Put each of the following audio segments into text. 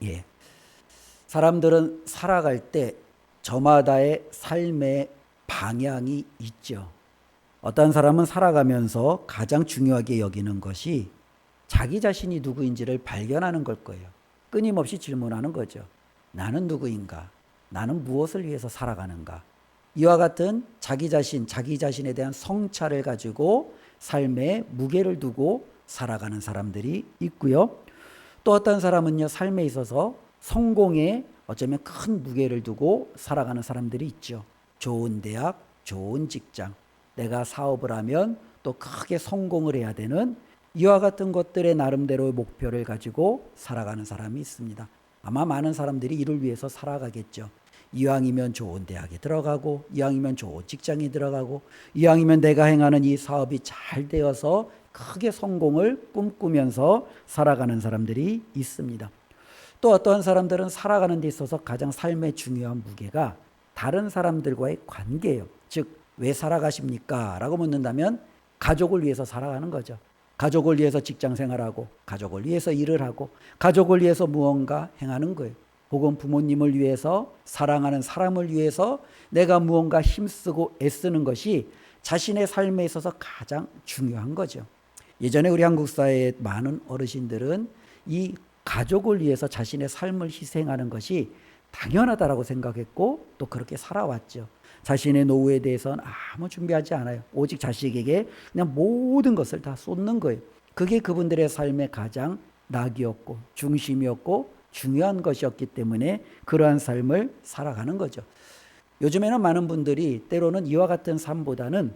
예. 사람들은 살아갈 때 저마다의 삶의 방향이 있죠. 어떤 사람은 살아가면서 가장 중요하게 여기는 것이 자기 자신이 누구인지를 발견하는 걸 거예요. 끊임없이 질문하는 거죠. 나는 누구인가? 나는 무엇을 위해서 살아가는가? 이와 같은 자기 자신에 대한 성찰을 가지고 삶에 무게를 두고 살아가는 사람들이 있고요. 또 어떤 사람은요, 삶에 있어서 성공에 어쩌면 큰 무게를 두고 살아가는 사람들이 있죠. 좋은 대학, 좋은 직장, 내가 사업을 하면 또 크게 성공을 해야 되는 이와 같은 것들의 나름대로의 목표를 가지고 살아가는 사람이 있습니다. 아마 많은 사람들이 이를 위해서 살아가겠죠. 이왕이면 좋은 대학에 들어가고, 이왕이면 좋은 직장에 들어가고, 이왕이면 내가 행하는 이 사업이 잘 되어서 크게 성공을 꿈꾸면서 살아가는 사람들이 있습니다. 또 어떠한 사람들은 살아가는 데 있어서 가장 삶의 중요한 무게가 다른 사람들과의 관계예요. 즉, 왜 살아가십니까? 라고 묻는다면 가족을 위해서 살아가는 거죠. 가족을 위해서 직장 생활하고, 가족을 위해서 일을 하고, 가족을 위해서 무언가 행하는 거예요. 혹은 부모님을 위해서, 사랑하는 사람을 위해서 내가 무언가 힘쓰고 애쓰는 것이 자신의 삶에 있어서 가장 중요한 거죠. 예전에 우리 한국 사회의 많은 어르신들은 이 가족을 위해서 자신의 삶을 희생하는 것이 당연하다라고 생각했고 또 그렇게 살아왔죠. 자신의 노후에 대해서는 아무 준비하지 않아요. 오직 자식에게 그냥 모든 것을 다 쏟는 거예요. 그게 그분들의 삶의 가장 낙이었고 중심이었고 중요한 것이었기 때문에 그러한 삶을 살아가는 거죠. 요즘에는 많은 분들이 때로는 이와 같은 삶보다는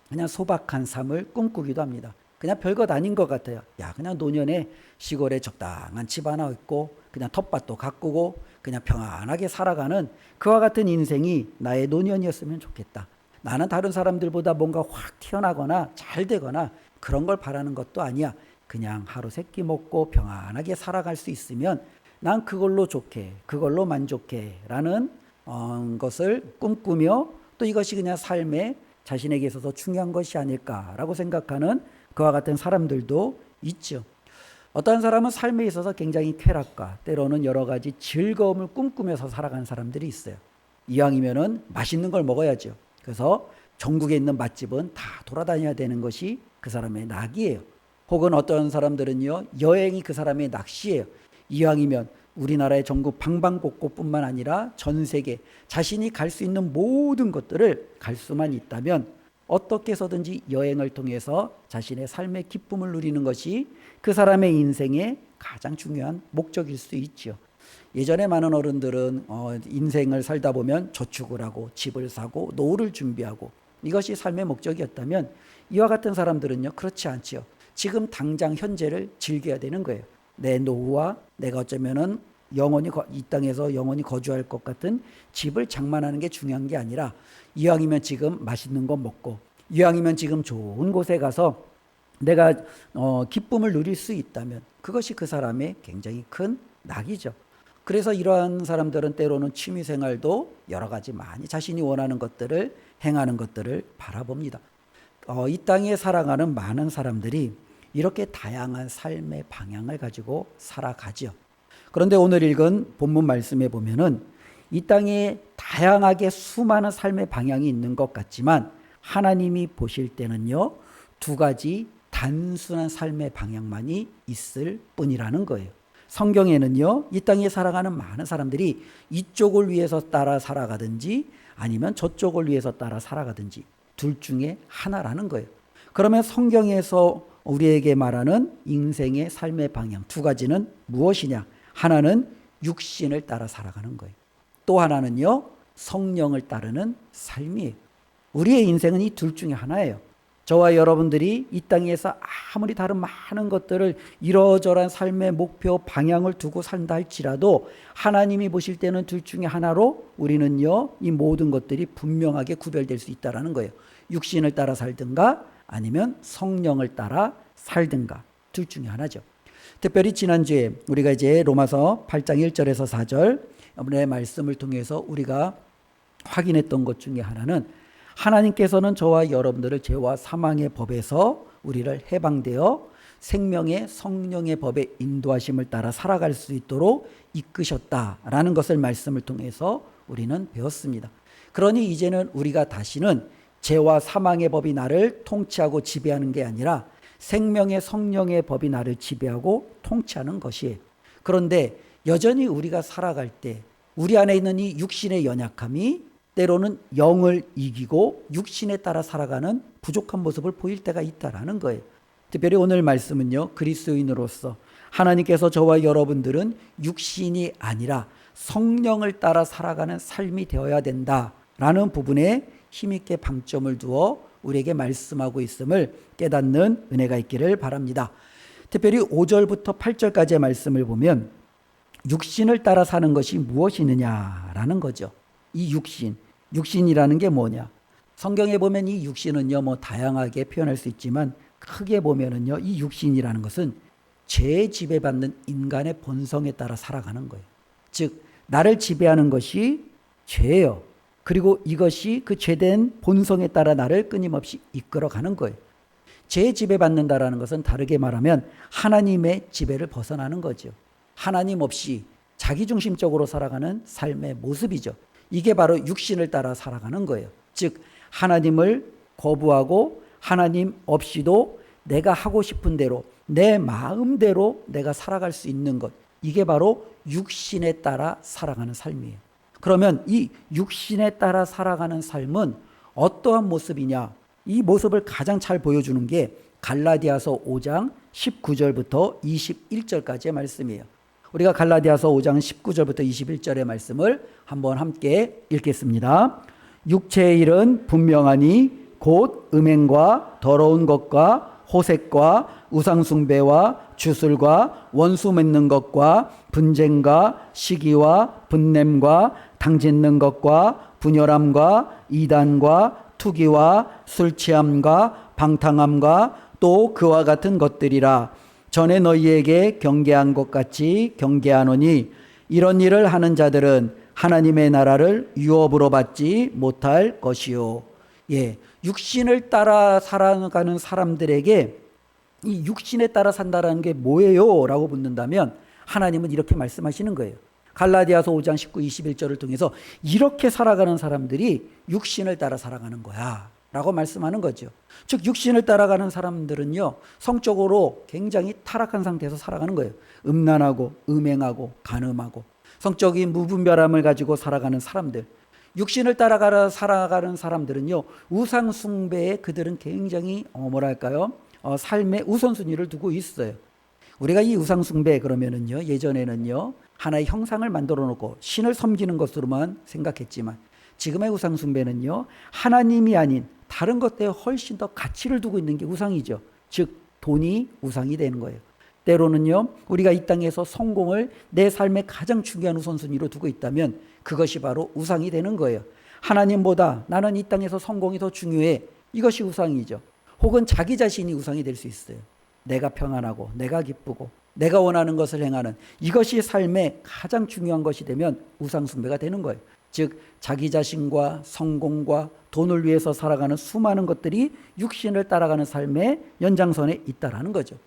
그냥 소박한 삶을 꿈꾸기도 합니다. 그냥 별것 아닌 것 같아요. 야, 그냥 노년에 시골에 적당한 집 하나 있고 그냥 텃밭도 가꾸고 그냥 평안하게 살아가는 그와 같은 인생이 나의 노년이었으면 좋겠다. 나는 다른 사람들보다 뭔가 확 튀어나거나 잘 되거나 그런 걸 바라는 것도 아니야. 그냥 하루 세끼 먹고 평안하게 살아갈 수 있으면 난 그걸로 좋게, 그걸로 만족해 라는 것을 꿈꾸며 또 이것이 그냥 삶에 자신에게 있어서 중요한 것이 아닐까라고 생각하는 그와 같은 사람들도 있죠. 어떤 사람은 삶에 있어서 굉장히 쾌락과 때로는 여러 가지 즐거움을 꿈꾸면서 살아가는 사람들이 있어요. 이왕이면은 맛있는 걸 먹어야죠. 그래서 전국에 있는 맛집은 다 돌아다녀야 되는 것이 그 사람의 낙이에요. 혹은 어떤 사람들은요, 여행이 그 사람의 낚시예요. 이왕이면 우리나라의 전국 방방곡곡뿐만 아니라 전 세계 자신이 갈 수 있는 모든 것들을 갈 수만 있다면 어떻게 해서든지 여행을 통해서 자신의 삶의 기쁨을 누리는 것이 그 사람의 인생의 가장 중요한 목적일 수 있죠. 예전에 많은 어른들은 인생을 살다 보면 저축을 하고 집을 사고 노후를 준비하고 이것이 삶의 목적이었다면 이와 같은 사람들은요, 그렇지 않지요. 지금 당장 현재를 즐겨야 되는 거예요. 내 노후와 내가 어쩌면은 영원히 이 땅에서 영원히 거주할 것 같은 집을 장만하는 게 중요한 게 아니라 이왕이면 지금 맛있는 거 먹고 이왕이면 지금 좋은 곳에 가서 내가 기쁨을 누릴 수 있다면 그것이 그 사람의 굉장히 큰 낙이죠. 그래서 이러한 사람들은 때로는 취미생활도 여러 가지 많이 자신이 원하는 것들을 행하는 것들을 바라봅니다. 이 땅에 살아가는 많은 사람들이 이렇게 다양한 삶의 방향을 가지고 살아가지요. 그런데 오늘 읽은 본문 말씀에 보면은 이 땅에 다양하게 수많은 삶의 방향이 있는 것 같지만 하나님이 보실 때는요, 두 가지 단순한 삶의 방향만이 있을 뿐이라는 거예요. 성경에는요, 이 땅에 살아가는 많은 사람들이 이쪽을 위해서 따라 살아가든지 아니면 저쪽을 위해서 따라 살아가든지 둘 중에 하나라는 거예요. 그러면 성경에서 우리에게 말하는 인생의 삶의 방향 두 가지는 무엇이냐? 하나는 육신을 따라 살아가는 거예요. 또 하나는요, 성령을 따르는 삶이에요. 우리의 인생은 이 둘 중에 하나예요. 저와 여러분들이 이 땅에서 아무리 다른 많은 것들을 이러저러한 삶의 목표, 방향을 두고 산다 할지라도 하나님이 보실 때는 둘 중에 하나로 우리는요, 이 모든 것들이 분명하게 구별될 수 있다는 거예요. 육신을 따라 살든가 아니면 성령을 따라 살든가 둘 중에 하나죠. 특별히 지난주에 우리가 이제 로마서 8장 1절에서 4절 오늘의 말씀을 통해서 우리가 확인했던 것 중에 하나는 하나님께서는 저와 여러분들을 죄와 사망의 법에서 우리를 해방되어 생명의 성령의 법의 인도하심을 따라 살아갈 수 있도록 이끄셨다라는 것을 말씀을 통해서 우리는 배웠습니다. 그러니 이제는 우리가 다시는 죄와 사망의 법이 나를 통치하고 지배하는 게 아니라 생명의 성령의 법이 나를 지배하고 통치하는 것이에요. 그런데 여전히 우리가 살아갈 때 우리 안에 있는 이 육신의 연약함이 때로는 영을 이기고 육신에 따라 살아가는 부족한 모습을 보일 때가 있다라는 거예요. 특별히 오늘 말씀은요, 그리스도인으로서 하나님께서 저와 여러분들은 육신이 아니라 성령을 따라 살아가는 삶이 되어야 된다라는 부분에 힘있게 방점을 두어 우리에게 말씀하고 있음을 깨닫는 은혜가 있기를 바랍니다. 특별히 5절부터 8절까지의 말씀을 보면 육신을 따라 사는 것이 무엇이느냐라는 거죠. 이 육신이라는 게 뭐냐? 성경에 보면 이 육신은요, 뭐 다양하게 표현할 수 있지만 크게 보면은요, 이 육신이라는 것은 죄에 지배받는 인간의 본성에 따라 살아가는 거예요. 즉, 나를 지배하는 것이 죄예요. 그리고 이것이 그 죄된 본성에 따라 나를 끊임없이 이끌어가는 거예요. 죄에 지배받는다라는 것은 다르게 말하면 하나님의 지배를 벗어나는 거죠. 하나님 없이 자기중심적으로 살아가는 삶의 모습이죠. 이게 바로 육신을 따라 살아가는 거예요. 즉, 하나님을 거부하고 하나님 없이도 내가 하고 싶은 대로 내 마음대로 내가 살아갈 수 있는 것, 이게 바로 육신에 따라 살아가는 삶이에요. 그러면 이 육신에 따라 살아가는 삶은 어떠한 모습이냐? 이 모습을 가장 잘 보여주는 게 갈라디아서 5장 19절부터 21절까지의 말씀이에요. 우리가 갈라디아서 5장 19절부터 21절의 말씀을 한번 함께 읽겠습니다. 육체의 일은 분명하니 곧 음행과 더러운 것과 호색과 우상숭배와 주술과 원수 맺는 것과 분쟁과 시기와 분냄과 당짓는 것과 분열함과 이단과 투기와 술취함과 방탕함과 또 그와 같은 것들이라. 전에 너희에게 경계한 것 같이 경계하노니 이런 일을 하는 자들은 하나님의 나라를 유업으로 받지 못할 것이요. 육신을 따라 살아가는 사람들에게 이 육신에 따라 산다라는 게 뭐예요? 라고 묻는다면 하나님은 이렇게 말씀하시는 거예요. 갈라디아서 5장 19, 21절을 통해서 이렇게 살아가는 사람들이 육신을 따라 살아가는 거야 라고 말씀하는 거죠. 즉 육신을 따라가는 사람들은요, 성적으로 굉장히 타락한 상태에서 살아가는 거예요. 음란하고 음행하고 간음하고 성적인 무분별함을 가지고 살아가는 사람들, 육신을 따라 살아가는 사람들은요, 우상 숭배에 그들은 굉장히 삶의 우선순위를 두고 있어요. 우리가 이 우상 숭배 그러면은요, 예전에는요 하나의 형상을 만들어 놓고 신을 섬기는 것으로만 생각했지만 지금의 우상 숭배는요, 하나님이 아닌 다른 것들에 훨씬 더 가치를 두고 있는 게 우상이죠. 즉 돈이 우상이 되는 거예요. 때로는요, 우리가 이 땅에서 성공을 내 삶의 가장 중요한 우선순위로 두고 있다면 그것이 바로 우상이 되는 거예요. 하나님보다 나는 이 땅에서 성공이 더 중요해. 이것이 우상이죠. 혹은 자기 자신이 우상이 될 수 있어요. 내가 평안하고 내가 기쁘고 내가 원하는 것을 행하는 이것이 삶의 가장 중요한 것이 되면 우상 숭배가 되는 거예요. 즉 자기 자신과 성공과 돈을 위해서 살아가는 수많은 것들이 육신을 따라가는 삶의 연장선에 있다라는 거죠.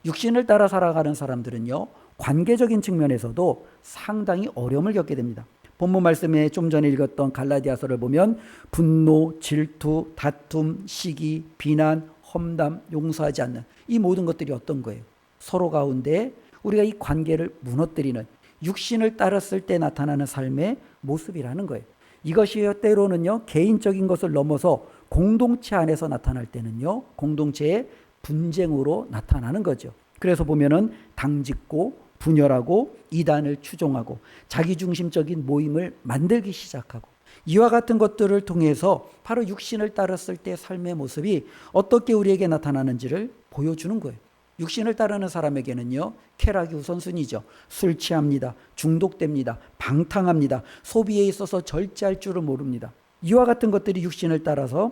육신을 따라 살아가는 사람들은요, 관계적인 측면에서도 상당히 어려움을 겪게 됩니다. 본문 말씀에 좀 전에 읽었던 갈라디아서를 보면 분노, 질투, 다툼, 시기, 비난, 험담, 용서하지 않는 이 모든 것들이 어떤 거예요? 서로 가운데 우리가 이 관계를 무너뜨리는 육신을 따랐을 때 나타나는 삶의 모습이라는 거예요. 이것이 때로는요, 개인적인 것을 넘어서 공동체 안에서 나타날 때는요, 공동체의 분쟁으로 나타나는 거죠. 그래서 보면은 당짓고 분열하고 이단을 추종하고 자기중심적인 모임을 만들기 시작하고 이와 같은 것들을 통해서 바로 육신을 따랐을 때 삶의 모습이 어떻게 우리에게 나타나는지를 보여주는 거예요. 육신을 따르는 사람에게는요, 쾌락이 우선순위죠. 술 취합니다. 중독됩니다. 방탕합니다. 소비에 있어서 절제할 줄을 모릅니다. 이와 같은 것들이 육신을 따라서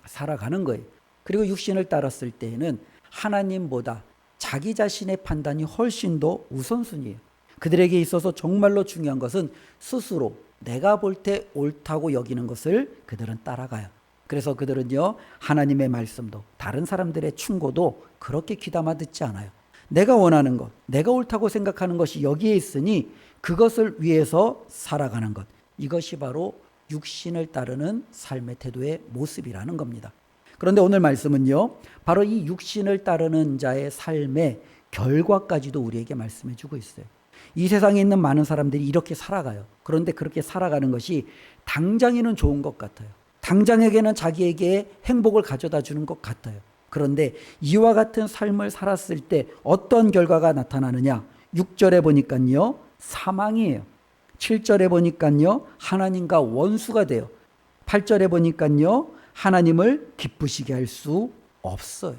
살아가는 거예요. 그리고 육신을 따랐을 때에는 하나님보다 자기 자신의 판단이 훨씬 더 우선순위예요. 그들에게 있어서 정말로 중요한 것은 스스로 내가 볼 때 옳다고 여기는 것을 그들은 따라가요. 그래서 그들은요, 하나님의 말씀도 다른 사람들의 충고도 그렇게 귀담아 듣지 않아요. 내가 원하는 것, 내가 옳다고 생각하는 것이 여기에 있으니 그것을 위해서 살아가는 것. 이것이 바로 육신을 따르는 삶의 태도의 모습이라는 겁니다. 그런데 오늘 말씀은요, 바로 이 육신을 따르는 자의 삶의 결과까지도 우리에게 말씀해 주고 있어요. 이 세상에 있는 많은 사람들이 이렇게 살아가요. 그런데 그렇게 살아가는 것이 당장에는 좋은 것 같아요. 당장에게는 자기에게 행복을 가져다 주는 것 같아요. 그런데 이와 같은 삶을 살았을 때 어떤 결과가 나타나느냐? 6절에 보니까요, 사망이에요. 7절에 보니까요, 하나님과 원수가 돼요. 8절에 보니까요, 하나님을 기쁘시게 할 수 없어요.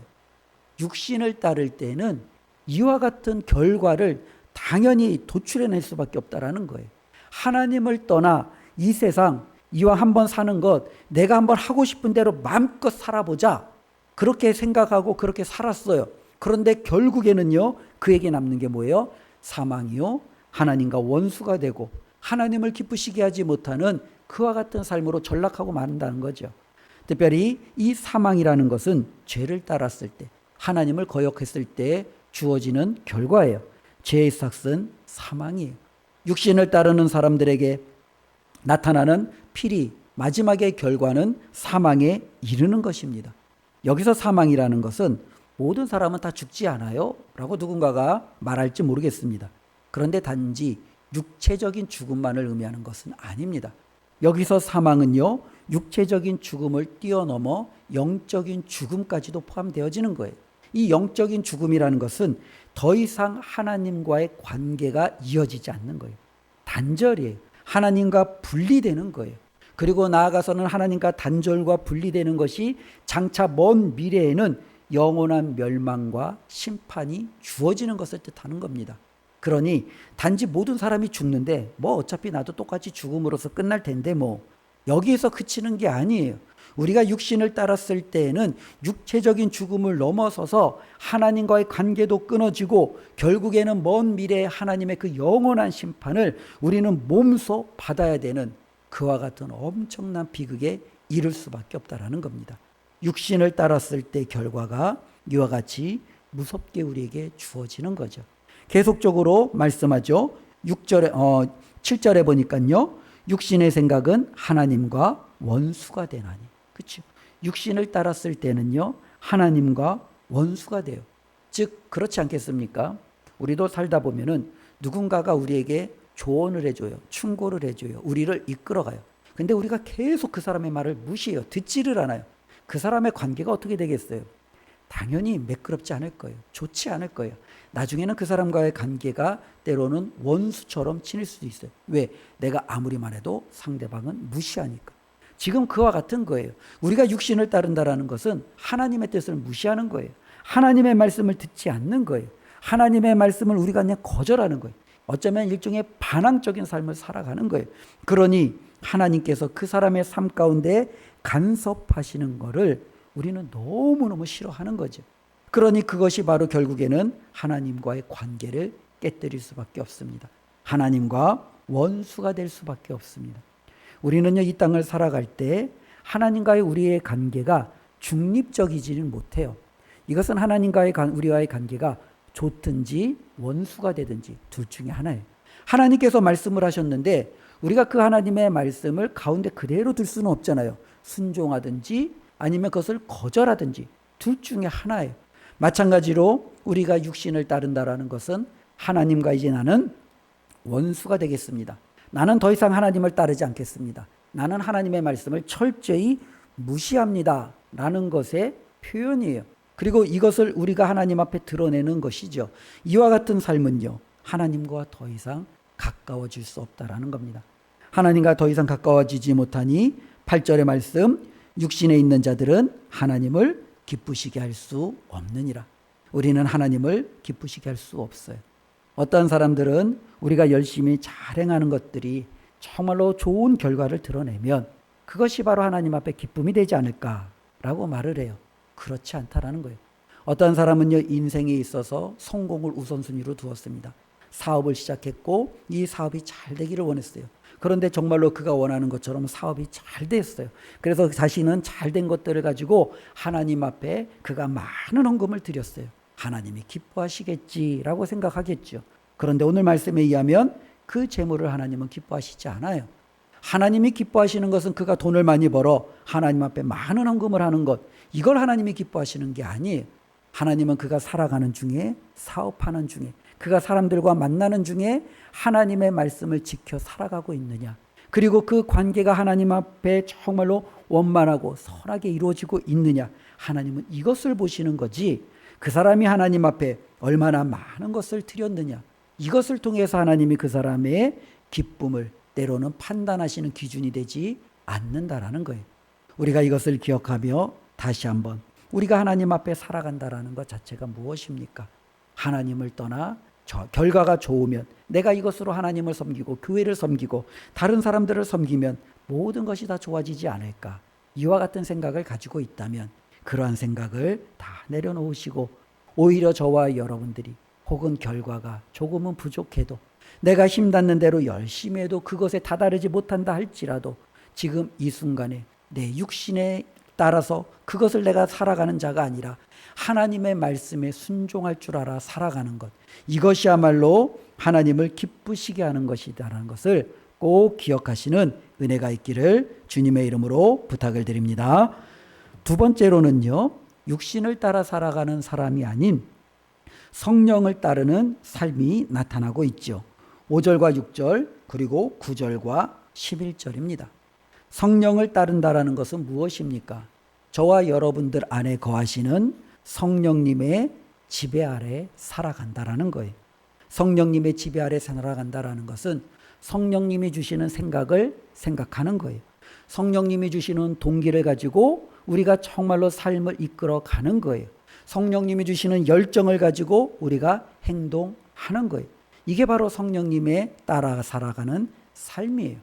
육신을 따를 때는 이와 같은 결과를 당연히 도출해낼 수밖에 없다라는 거예요. 하나님을 떠나 이 세상, 이와 한번 사는 것, 내가 한번 하고 싶은 대로 마음껏 살아보자. 그렇게 생각하고 그렇게 살았어요. 그런데 결국에는요, 그에게 남는 게 뭐예요? 사망이요. 하나님과 원수가 되고 하나님을 기쁘시게 하지 못하는 그와 같은 삶으로 전락하고 만다는 거죠. 특별히 이 사망이라는 것은 죄를 따랐을 때, 하나님을 거역했을 때 주어지는 결과예요. 죄의 삭은 사망이에요. 육신을 따르는 사람들에게 나타나는 필히 마지막의 결과는 사망에 이르는 것입니다. 여기서 사망이라는 것은 모든 사람은 다 죽지 않아요 라고 누군가가 말할지 모르겠습니다. 그런데 단지 육체적인 죽음만을 의미하는 것은 아닙니다. 여기서 사망은요, 육체적인 죽음을 뛰어넘어 영적인 죽음까지도 포함되어지는 거예요. 이 영적인 죽음이라는 것은 더 이상 하나님과의 관계가 이어지지 않는 거예요. 단절이에요. 하나님과 분리되는 거예요. 그리고 나아가서는 하나님과 단절과 분리되는 것이 장차 먼 미래에는 영원한 멸망과 심판이 주어지는 것을 뜻하는 겁니다. 그러니 단지 모든 사람이 죽는데 뭐 어차피 나도 똑같이 죽음으로써 끝날 텐데 뭐 여기에서 그치는 게 아니에요. 우리가 육신을 따랐을 때에는 육체적인 죽음을 넘어서서 하나님과의 관계도 끊어지고 결국에는 먼 미래에 하나님의 그 영원한 심판을 우리는 몸소 받아야 되는 그와 같은 엄청난 비극에 이를 수밖에 없다라는 겁니다. 육신을 따랐을 때 결과가 이와 같이 무섭게 우리에게 주어지는 거죠. 계속적으로 말씀하죠. 7절에 보니까요. 육신의 생각은 하나님과 원수가 되나니. 그렇죠? 육신을 따랐을 때는요. 하나님과 원수가 돼요. 즉 그렇지 않겠습니까? 우리도 살다 보면은 누군가가 우리에게 조언을 해줘요. 충고를 해줘요. 우리를 이끌어가요. 근데 우리가 계속 그 사람의 말을 무시해요. 듣지를 않아요. 그 사람의 관계가 어떻게 되겠어요? 당연히 매끄럽지 않을 거예요. 좋지 않을 거예요. 나중에는 그 사람과의 관계가 때로는 원수처럼 치밀 수도 있어요. 왜? 내가 아무리 말해도 상대방은 무시하니까. 지금 그와 같은 거예요. 우리가 육신을 따른다라는 것은 하나님의 뜻을 무시하는 거예요. 하나님의 말씀을 듣지 않는 거예요. 하나님의 말씀을 우리가 그냥 거절하는 거예요. 어쩌면 일종의 반항적인 삶을 살아가는 거예요. 그러니 하나님께서 그 사람의 삶 가운데 간섭하시는 거를 우리는 너무너무 싫어하는 거죠. 그러니 그것이 바로 결국에는 하나님과의 관계를 깨뜨릴 수밖에 없습니다. 하나님과 원수가 될 수밖에 없습니다. 우리는요, 이 땅을 살아갈 때 하나님과의 우리의 관계가 중립적이지는 못해요. 이것은 하나님과의 우리와의 관계가 좋든지 원수가 되든지 둘 중에 하나예요. 하나님께서 말씀을 하셨는데 우리가 그 하나님의 말씀을 가운데 그대로 둘 수는 없잖아요. 순종하든지 아니면 그것을 거절하든지 둘 중에 하나예요. 마찬가지로 우리가 육신을 따른다라는 것은 하나님과 이제 나는 원수가 되겠습니다. 나는 더 이상 하나님을 따르지 않겠습니다. 나는 하나님의 말씀을 철저히 무시합니다. 라는 것의 표현이에요. 그리고 이것을 우리가 하나님 앞에 드러내는 것이죠. 이와 같은 삶은요, 하나님과 더 이상 가까워질 수 없다라는 겁니다. 하나님과 더 이상 가까워지지 못하니 8절의 말씀, 육신에 있는 자들은 하나님을 기쁘시게 할 수 없느니라. 우리는 하나님을 기쁘시게 할 수 없어요. 어떤 사람들은 우리가 열심히 잘 행하는 것들이 정말로 좋은 결과를 드러내면 그것이 바로 하나님 앞에 기쁨이 되지 않을까라고 말을 해요. 그렇지 않다라는 거예요. 어떤 사람은요, 인생에 있어서 성공을 우선순위로 두었습니다. 사업을 시작했고 이 사업이 잘 되기를 원했어요. 그런데 정말로 그가 원하는 것처럼 사업이 잘 됐어요. 그래서 자신은 잘된 것들을 가지고 하나님 앞에 그가 많은 헌금을 드렸어요. 하나님이 기뻐하시겠지라고 생각하겠죠. 그런데 오늘 말씀에 의하면 그 재물을 하나님은 기뻐하시지 않아요. 하나님이 기뻐하시는 것은 그가 돈을 많이 벌어 하나님 앞에 많은 헌금을 하는 것, 이걸 하나님이 기뻐하시는 게 아니에요. 하나님은 그가 살아가는 중에, 사업하는 중에, 그가 사람들과 만나는 중에 하나님의 말씀을 지켜 살아가고 있느냐, 그리고 그 관계가 하나님 앞에 정말로 원만하고 선하게 이루어지고 있느냐, 하나님은 이것을 보시는 거지, 그 사람이 하나님 앞에 얼마나 많은 것을 드렸느냐, 이것을 통해서 하나님이 그 사람의 기쁨을 때로는 판단하시는 기준이 되지 않는다라는 거예요. 우리가 이것을 기억하며 다시 한번, 우리가 하나님 앞에 살아간다라는 것 자체가 무엇입니까? 하나님을 떠나 결과가 좋으면, 내가 이것으로 하나님을 섬기고 교회를 섬기고 다른 사람들을 섬기면 모든 것이 다 좋아지지 않을까, 이와 같은 생각을 가지고 있다면 그러한 생각을 다 내려놓으시고, 오히려 저와 여러분들이 혹은 결과가 조금은 부족해도, 내가 힘닿는 대로 열심히 해도 그것에 다다르지 못한다 할지라도, 지금 이 순간에 내 육신에 따라서 그것을 내가 살아가는 자가 아니라 하나님의 말씀에 순종할 줄 알아 살아가는 것, 이것이야말로 하나님을 기쁘시게 하는 것이다라는 것을 꼭 기억하시는 은혜가 있기를 주님의 이름으로 부탁을 드립니다. 두 번째로는요, 육신을 따라 살아가는 사람이 아닌 성령을 따르는 삶이 나타나고 있죠. 5절과 6절 그리고 9절과 11절입니다. 성령을 따른다라는 것은 무엇입니까? 저와 여러분들 안에 거하시는 성령님의 지배 아래 살아간다라는 거예요. 성령님의 지배 아래 살아간다라는 것은 성령님이 주시는 생각을 생각하는 거예요. 성령님이 주시는 동기를 가지고 우리가 정말로 삶을 이끌어 가는 거예요. 성령님이 주시는 열정을 가지고 우리가 행동하는 거예요. 이게 바로 성령님의 따라 살아가는 삶이에요.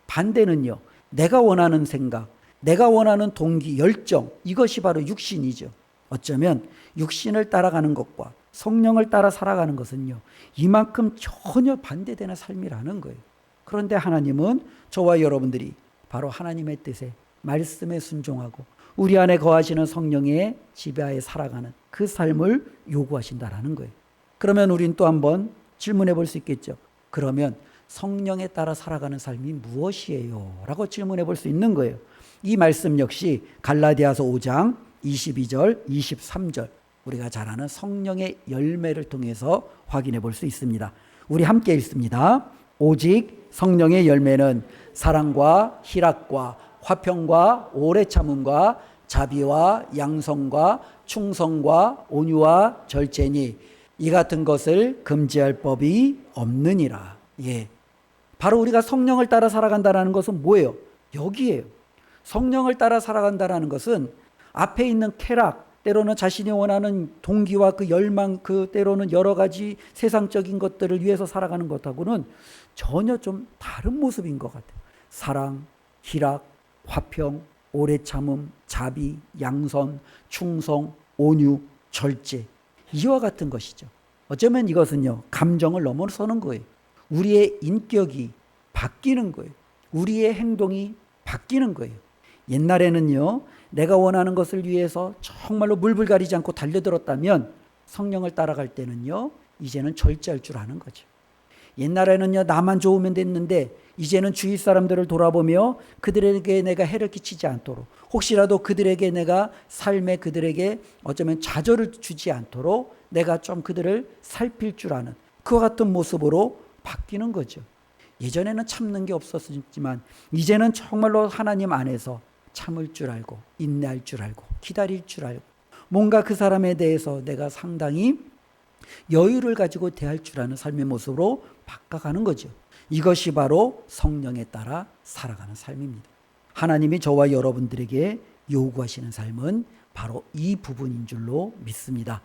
반대는요, 내가 원하는 생각, 내가 원하는 동기, 열정, 이것이 바로 육신이죠. 어쩌면 육신을 따라가는 것과 성령을 따라 살아가는 것은요, 이만큼 전혀 반대되는 삶이라는 거예요. 그런데 하나님은 저와 여러분들이 바로 하나님의 뜻에, 말씀에 순종하고 우리 안에 거하시는 성령의 지배하에 살아가는 그 삶을 요구하신다라는 거예요. 그러면 우린 또 한번 질문해 볼 수 있겠죠. 그러면 성령에 따라 살아가는 삶이 무엇이에요? 라고 질문해 볼 수 있는 거예요. 이 말씀 역시 갈라디아서 5장 22절, 23절, 우리가 잘 아는 성령의 열매를 통해서 확인해 볼 수 있습니다. 우리 함께 읽습니다. 오직 성령의 열매는 사랑과 희락과 화평과 오래 참음과 자비와 양성과 충성과 온유와 절제니 이 같은 것을 금지할 법이 없느니라. 예, 바로 우리가 성령을 따라 살아간다는 것은 뭐예요? 여기에요. 성령을 따라 살아간다는 것은 앞에 있는 쾌락, 때로는 자신이 원하는 동기와 그 열망, 그 때로는 여러 가지 세상적인 것들을 위해서 살아가는 것하고는 전혀 좀 다른 모습인 것 같아요. 사랑, 희락, 화평, 오래 참음, 자비, 양선, 충성, 온유, 절제, 이와 같은 것이죠. 어쩌면 이것은요, 감정을 넘어서는 거예요. 우리의 인격이 바뀌는 거예요. 우리의 행동이 바뀌는 거예요. 옛날에는요, 내가 원하는 것을 위해서 정말로 물불 가리지 않고 달려들었다면 성령을 따라갈 때는요, 이제는 절제할 줄 아는 거죠. 옛날에는요, 나만 좋으면 됐는데 이제는 주위 사람들을 돌아보며 그들에게 내가 해를 끼치지 않도록, 혹시라도 그들에게 내가 삶에 그들에게 어쩌면 좌절을 주지 않도록 내가 좀 그들을 살필 줄 아는 그와 같은 모습으로 바뀌는 거죠. 예전에는 참는 게 없었지만 이제는 정말로 하나님 안에서 참을 줄 알고 인내할 줄 알고 기다릴 줄 알고 뭔가 그 사람에 대해서 내가 상당히 여유를 가지고 대할 줄 아는 삶의 모습으로 바꿔가는 거죠. 이것이 바로 성령에 따라 살아가는 삶입니다. 하나님이 저와 여러분들에게 요구하시는 삶은 바로 이 부분인 줄로 믿습니다.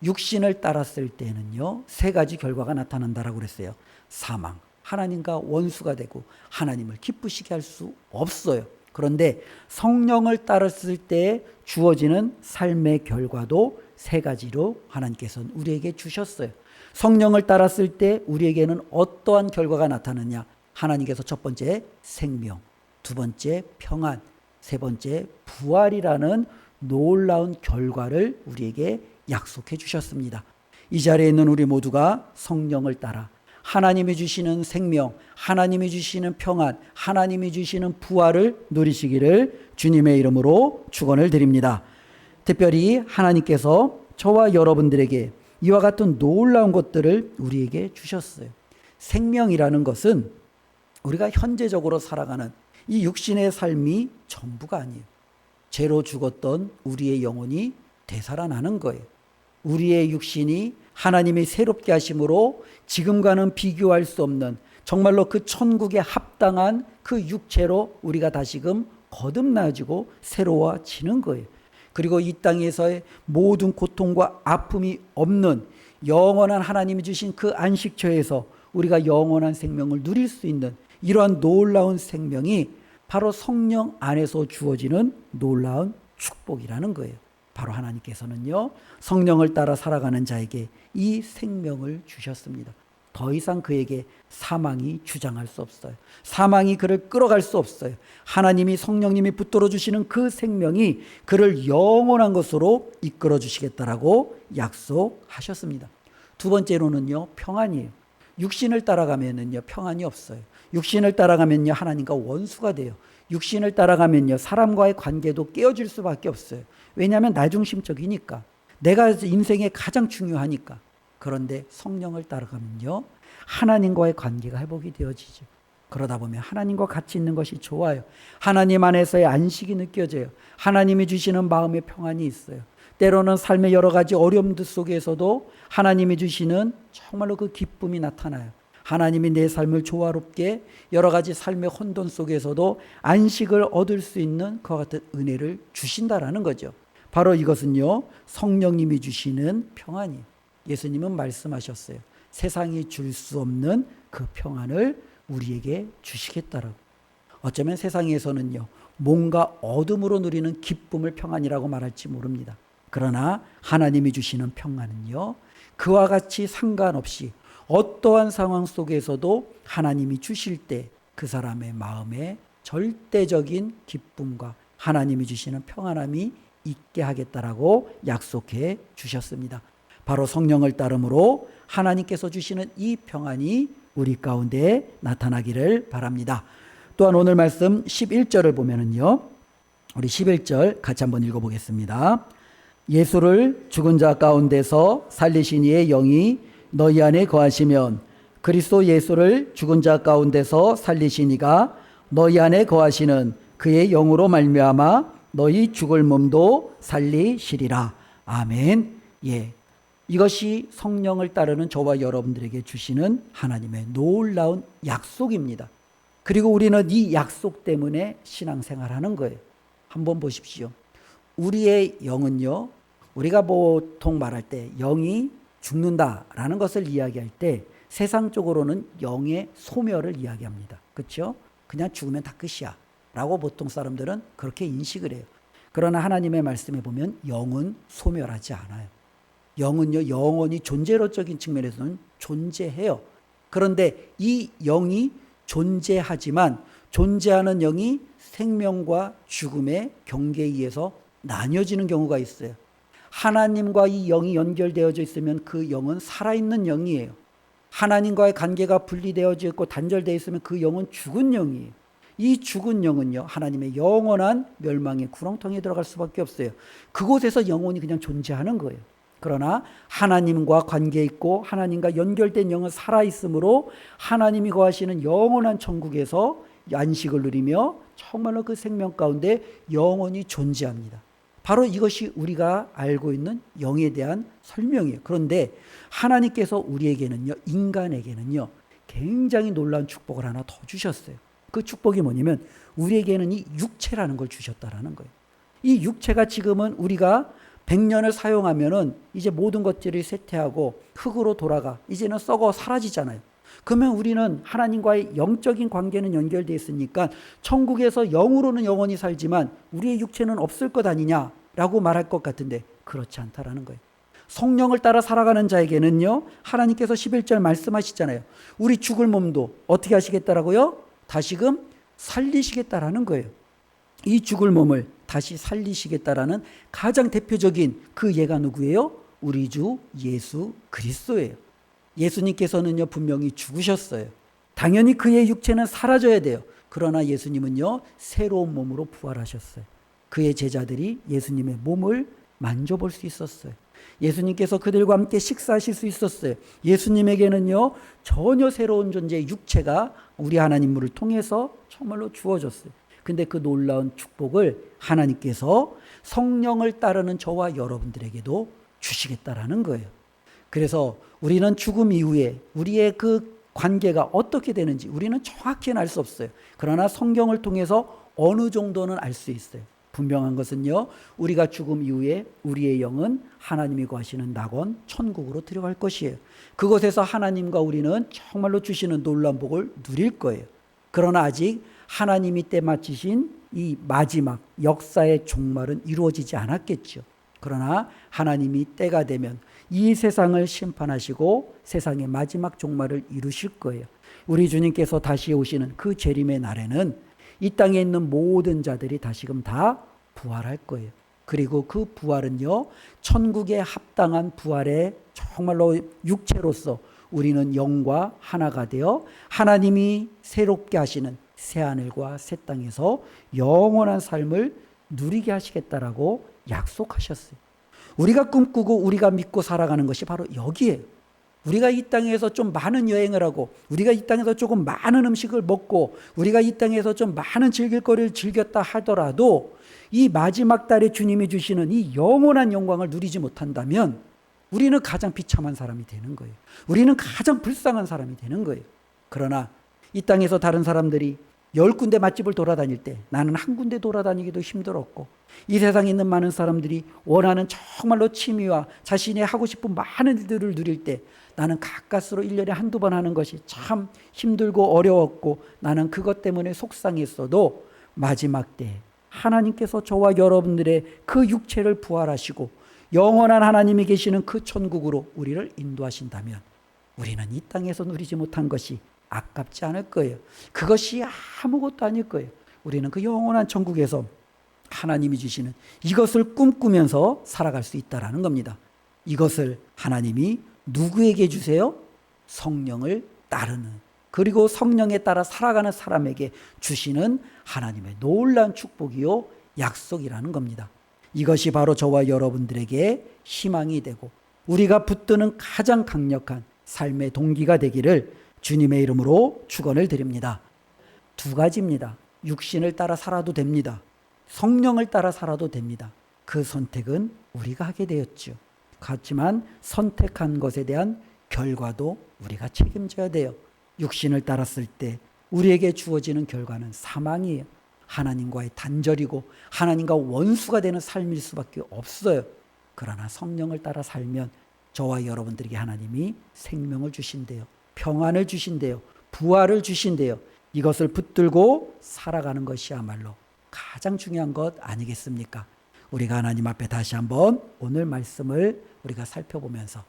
육신을 따랐을 때는요, 세 가지 결과가 나타난다라고 그랬어요. 사망, 하나님과 원수가 되고 하나님을 기쁘시게 할 수 없어요. 그런데 성령을 따랐을 때 주어지는 삶의 결과도 세 가지로 하나님께서는 우리에게 주셨어요. 성령을 따랐을 때 우리에게는 어떠한 결과가 나타나냐? 하나님께서 첫 번째 생명, 두 번째 평안, 세 번째 부활이라는 놀라운 결과를 우리에게 약속해 주셨습니다. 이 자리에 있는 우리 모두가 성령을 따라 하나님이 주시는 생명, 하나님이 주시는 평안, 하나님이 주시는 부활을 누리시기를 주님의 이름으로 축원을 드립니다. 특별히 하나님께서 저와 여러분들에게 이와 같은 놀라운 것들을 우리에게 주셨어요. 생명이라는 것은 우리가 현재적으로 살아가는 이 육신의 삶이 전부가 아니에요. 죄로 죽었던 우리의 영혼이 되살아나는 거예요. 우리의 육신이 하나님이 새롭게 하심으로 지금과는 비교할 수 없는 정말로 그 천국에 합당한 그 육체로 우리가 다시금 거듭나지고 새로워지는 거예요. 그리고 이 땅에서의 모든 고통과 아픔이 없는 영원한 하나님이 주신 그 안식처에서 우리가 영원한 생명을 누릴 수 있는 이러한 놀라운 생명이 바로 성령 안에서 주어지는 놀라운 축복이라는 거예요. 바로 하나님께서는요, 성령을 따라 살아가는 자에게 이 생명을 주셨습니다. 더 이상 그에게 사망이 주장할 수 없어요. 사망이 그를 끌어갈 수 없어요. 하나님이 성령님이 붙들어 주시는 그 생명이 그를 영원한 것으로 이끌어 주시겠다라고 약속하셨습니다. 두 번째로는요, 평안이에요. 육신을 따라가면은요, 평안이 없어요. 육신을 따라가면요, 하나님과 원수가 돼요. 육신을 따라가면요, 사람과의 관계도 깨어질 수밖에 없어요. 왜냐하면 나중심적이니까. 내가 인생에 가장 중요하니까. 그런데 성령을 따라가면요, 하나님과의 관계가 회복이 되어지죠. 그러다 보면 하나님과 같이 있는 것이 좋아요. 하나님 안에서의 안식이 느껴져요. 하나님이 주시는 마음의 평안이 있어요. 때로는 삶의 여러 가지 어려움들 속에서도 하나님이 주시는 정말로 그 기쁨이 나타나요. 하나님이 내 삶을 조화롭게 여러 가지 삶의 혼돈 속에서도 안식을 얻을 수 있는 그와 같은 은혜를 주신다라는 거죠. 바로 이것은요, 성령님이 주시는 평안이에요. 예수님은 말씀하셨어요. 세상이 줄 수 없는 그 평안을 우리에게 주시겠다라고. 어쩌면 세상에서는요, 뭔가 어둠으로 누리는 기쁨을 평안이라고 말할지 모릅니다. 그러나 하나님이 주시는 평안은요, 그와 같이 상관없이 어떠한 상황 속에서도 하나님이 주실 때 그 사람의 마음에 절대적인 기쁨과 하나님이 주시는 평안함이 있게 하겠다라고 약속해 주셨습니다. 바로 성령을 따름으로 하나님께서 주시는 이 평안이 우리 가운데 나타나기를 바랍니다. 또한 오늘 말씀 11절을 보면은요, 우리 11절 같이 한번 읽어보겠습니다. 예수를 죽은 자 가운데서 살리신 이의 영이 너희 안에 거하시면 그리스도 예수를 죽은 자 가운데서 살리신 이가 너희 안에 거하시는 그의 영으로 말미암아 너희 죽을 몸도 살리시리라. 아멘. 예. 이것이 성령을 따르는 저와 여러분들에게 주시는 하나님의 놀라운 약속입니다. 그리고 우리는 이 약속 때문에 신앙생활하는 거예요. 한번 보십시오. 우리의 영은요, 우리가 보통 말할 때 영이 죽는다라는 것을 이야기할 때 세상적으로는 영의 소멸을 이야기합니다. 그렇죠? 그냥 죽으면 다 끝이야 라고 보통 사람들은 그렇게 인식을 해요. 그러나 하나님의 말씀에 보면 영은 소멸하지 않아요. 영은요, 영원히 존재론적인 측면에서는 존재해요. 그런데 이 영이 존재하지만 존재하는 영이 생명과 죽음의 경계에 의해서 나뉘어지는 경우가 있어요. 하나님과 이 영이 연결되어져 있으면 그 영은 살아있는 영이에요. 하나님과의 관계가 분리되어져 있고 단절되어 있으면 그 영은 죽은 영이에요. 이 죽은 영은요, 하나님의 영원한 멸망의 구렁텅이에 들어갈 수밖에 없어요. 그곳에서 영혼이 그냥 존재하는 거예요. 그러나 하나님과 관계 있고 하나님과 연결된 영은 살아있으므로 하나님이 거하시는 영원한 천국에서 안식을 누리며 정말로 그 생명 가운데 영원히 존재합니다. 바로 이것이 우리가 알고 있는 영에 대한 설명이에요. 그런데 하나님께서 우리에게는요, 인간에게는요, 굉장히 놀라운 축복을 하나 더 주셨어요. 그 축복이 뭐냐면 우리에게는 이 육체라는 걸 주셨다라는 거예요. 이 육체가 지금은 우리가 100년을 사용하면은 이제 모든 것들이 쇠퇴하고 흙으로 돌아가 이제는 썩어 사라지잖아요. 그러면 우리는 하나님과의 영적인 관계는 연결되어 있으니까 천국에서 영으로는 영원히 살지만 우리의 육체는 없을 것 아니냐라고 말할 것 같은데 그렇지 않다라는 거예요. 성령을 따라 살아가는 자에게는요, 하나님께서 11절 말씀하시잖아요. 우리 죽을 몸도 어떻게 하시겠다라고요? 다시금 살리시겠다라는 거예요. 이 죽을 몸을 다시 살리시겠다라는 가장 대표적인 그 예가 누구예요? 우리 주 예수 그리스도예요. 예수님께서는요, 분명히 죽으셨어요. 당연히 그의 육체는 사라져야 돼요. 그러나 예수님은요, 새로운 몸으로 부활하셨어요. 그의 제자들이 예수님의 몸을 만져볼 수 있었어요. 예수님께서 그들과 함께 식사하실 수 있었어요. 예수님에게는요, 전혀 새로운 존재의 육체가 우리 하나님을 통해서 정말로 주어졌어요. 근데 그 놀라운 축복을 하나님께서 성령을 따르는 저와 여러분들에게도 주시겠다라는 거예요. 그래서 우리는 죽음 이후에 우리의 그 관계가 어떻게 되는지 우리는 정확히는 알 수 없어요. 그러나 성경을 통해서 어느 정도는 알 수 있어요. 분명한 것은요, 우리가 죽음 이후에 우리의 영은 하나님이 거하시는 낙원 천국으로 들어갈 것이에요. 그곳에서 하나님과 우리는 정말로 주시는 놀라운 복을 누릴 거예요. 그러나 아직 하나님이 때맞추신 이 마지막 역사의 종말은 이루어지지 않았겠죠. 그러나 하나님이 때가 되면 이 세상을 심판하시고 세상의 마지막 종말을 이루실 거예요. 우리 주님께서 다시 오시는 그 재림의 날에는 이 땅에 있는 모든 자들이 다시금 다 부활할 거예요. 그리고 그 부활은요, 천국에 합당한 부활의 정말로 육체로서 우리는 영과 하나가 되어 하나님이 새롭게 하시는 새하늘과 새 땅에서 영원한 삶을 누리게 하시겠다라고 약속하셨어요. 우리가 꿈꾸고 우리가 믿고 살아가는 것이 바로 여기에요. 우리가 이 땅에서 좀 많은 여행을 하고, 우리가 이 땅에서 조금 많은 음식을 먹고, 우리가 이 땅에서 좀 많은 즐길거리를 즐겼다 하더라도 이 마지막 달에 주님이 주시는 이 영원한 영광을 누리지 못한다면 우리는 가장 비참한 사람이 되는 거예요. 우리는 가장 불쌍한 사람이 되는 거예요. 그러나 이 땅에서 다른 사람들이 10군데 맛집을 돌아다닐 때 나는 한 군데 돌아다니기도 힘들었고, 이 세상에 있는 많은 사람들이 원하는 정말로 취미와 자신이 하고 싶은 많은 일들을 누릴 때 나는 가까스로 1년에 한두 번 하는 것이 참 힘들고 어려웠고 나는 그것 때문에 속상했어도 마지막 때 하나님께서 저와 여러분들의 그 육체를 부활하시고 영원한 하나님이 계시는 그 천국으로 우리를 인도하신다면 우리는 이 땅에서 누리지 못한 것이 아깝지 않을 거예요. 그것이 아무것도 아닐 거예요. 우리는 그 영원한 천국에서 하나님이 주시는 이것을 꿈꾸면서 살아갈 수 있다라는 겁니다. 이것을 하나님이 누구에게 주세요? 성령을 따르는, 그리고 성령에 따라 살아가는 사람에게 주시는 하나님의 놀라운 축복이요 약속이라는 겁니다. 이것이 바로 저와 여러분들에게 희망이 되고 우리가 붙드는 가장 강력한 삶의 동기가 되기를 주님의 이름으로 축원을 드립니다. 두 가지입니다. 육신을 따라 살아도 됩니다. 성령을 따라 살아도 됩니다. 그 선택은 우리가 하게 되었죠. 하지만 선택한 것에 대한 결과도 우리가 책임져야 돼요. 육신을 따랐을 때 우리에게 주어지는 결과는 사망이에요. 하나님과의 단절이고 하나님과 원수가 되는 삶일 수밖에 없어요. 그러나 성령을 따라 살면 저와 여러분들에게 하나님이 생명을 주신대요. 평안을 주신대요. 부활을 주신대요. 이것을 붙들고 살아가는 것이야말로 가장 중요한 것 아니겠습니까? 우리가 하나님 앞에 다시 한번 오늘 말씀을 우리가 살펴보면서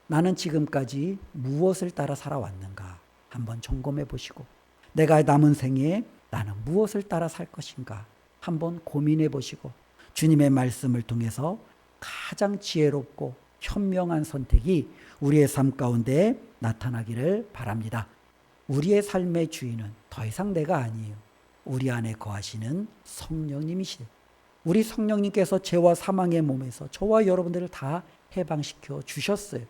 나는 지금까지 무엇을 따라 살아왔는가 한번 점검해 보시고, 내가 남은 생에 나는 무엇을 따라 살 것인가 한번 고민해 보시고, 주님의 말씀을 통해서 가장 지혜롭고 현명한 선택이 우리의 삶 가운데 나타나기를 바랍니다. 우리의 삶의 주인은 더 이상 내가 아니에요. 우리 안에 거하시는 성령님이시죠. 우리 성령님께서 죄와 사망의 몸에서 저와 여러분들을 다 해방시켜 주셨어요.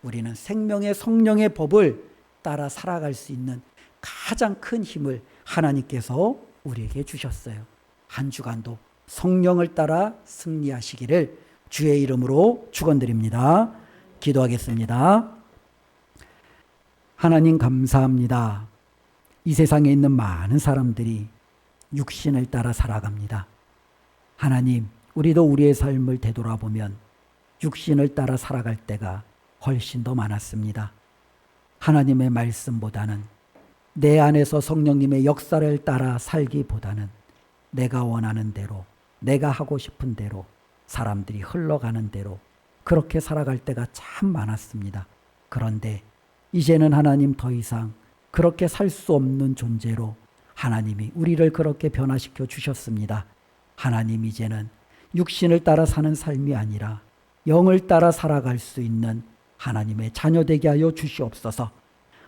우리는 생명의 성령의 법을 따라 살아갈 수 있는 가장 큰 힘을 하나님께서 우리에게 주셨어요. 한 주간도 성령을 따라 승리하시기를 주의 이름으로 축원드립니다. 기도하겠습니다. 하나님 감사합니다. 이 세상에 있는 많은 사람들이 육신을 따라 살아갑니다. 하나님, 우리도 우리의 삶을 되돌아보면 육신을 따라 살아갈 때가 훨씬 더 많았습니다. 하나님의 말씀보다는 내 안에서 성령님의 역사를 따라 살기보다는 내가 원하는 대로, 내가 하고 싶은 대로, 사람들이 흘러가는 대로 그렇게 살아갈 때가 참 많았습니다. 그런데 이제는 하나님 더 이상 그렇게 살 수 없는 존재로 하나님이 우리를 그렇게 변화시켜 주셨습니다. 하나님 이제는 육신을 따라 사는 삶이 아니라 영을 따라 살아갈 수 있는 하나님의 자녀 되게 하여 주시옵소서.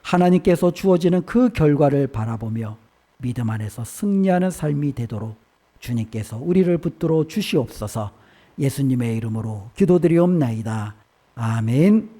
하나님께서 주어지는 그 결과를 바라보며 믿음 안에서 승리하는 삶이 되도록 주님께서 우리를 붙들어 주시옵소서. 예수님의 이름으로 기도드리옵나이다. 아멘.